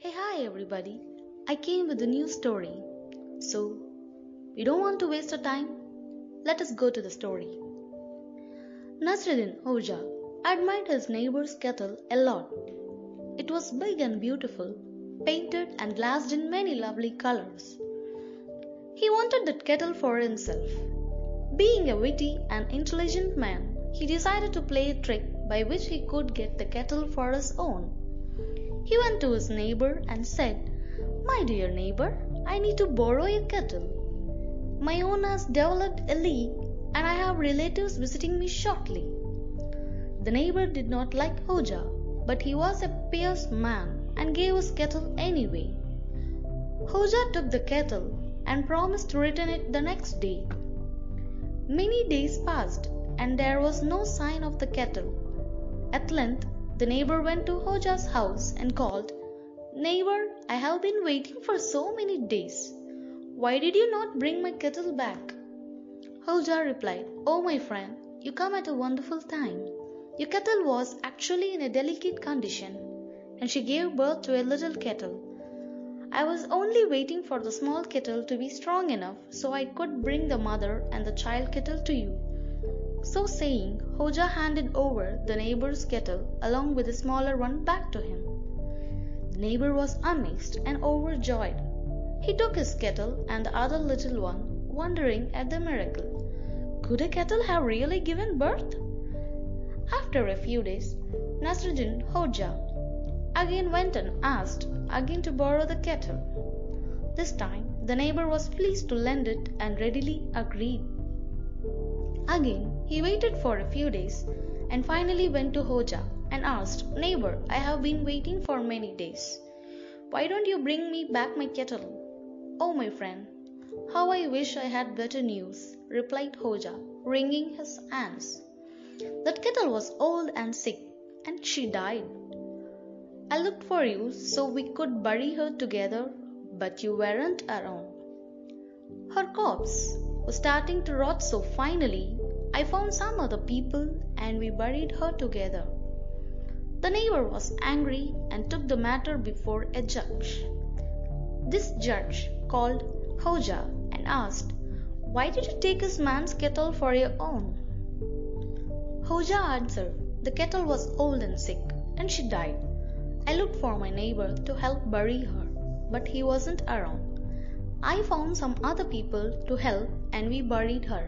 Hi everybody. I came with a new story. So, we don't want to waste our time. Let us go to the story. Nasruddin Hodja admired his neighbor's kettle a lot. It was big and beautiful, painted and glassed in many lovely colors. He wanted that kettle for himself. Being a witty and intelligent man, he decided to play a trick by which he could get the kettle for his own. He went to his neighbor and said, "My dear neighbor, I need to borrow your kettle. My own has developed a leak and I have relatives visiting me shortly." The neighbor did not like Hodja, but he was a pious man and gave his kettle anyway. Hodja took the kettle and promised to return it the next day. Many days passed and there was no sign of the kettle. At length, the neighbor went to Hodja's house and called, "Neighbor, I have been waiting for so many days. Why did you not bring my kettle back?" Hodja replied, "Oh my friend, you come at a wonderful time. Your kettle was actually in a delicate condition, and she gave birth to a little kettle. I was only waiting for the small kettle to be strong enough so I could bring the mother and the child kettle to you." So saying, Hodja handed over the neighbor's kettle along with the smaller one back to him. The neighbor was amazed and overjoyed. He took his kettle and the other little one, wondering at the miracle. Could a kettle have really given birth? After a few days, Nasruddin Hodja again went and asked again to borrow the kettle. This time, the neighbor was pleased to lend it and readily agreed. Again, he waited for a few days and finally went to Hodja and asked, "Neighbor, I have been waiting for many days. Why don't you bring me back my kettle?" "Oh, my friend, how I wish I had better news," replied Hodja, wringing his hands. "That kettle was old and sick, and she died. I looked for you so we could bury her together, but you weren't around. Her corpse was starting to rot, so finally I found some other people and we buried her together." The neighbor was angry and took the matter before a judge. This judge called Hodja and asked, "Why did you take this man's kettle for your own?" Hodja answered, "The kettle was old and sick, and she died. I looked for my neighbor to help bury her, but he wasn't around. I found some other people to help and we buried her."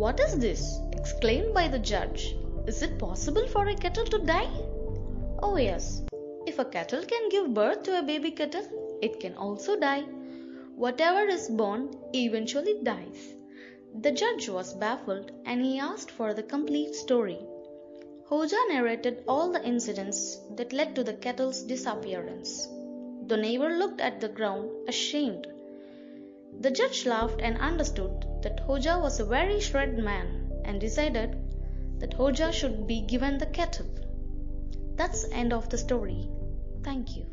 "What is this?" exclaimed by the judge. "Is it possible for a kettle to die?" "Oh yes. If a kettle can give birth to a baby kettle, it can also die. Whatever is born eventually dies." The judge was baffled and he asked for the complete story. Hodja narrated all the incidents that led to the kettle's disappearance. The neighbor looked at the ground, ashamed. The judge laughed and understood that Hodja was a very shrewd man and decided that Hodja should be given the kettle. That's the end of the story. Thank you.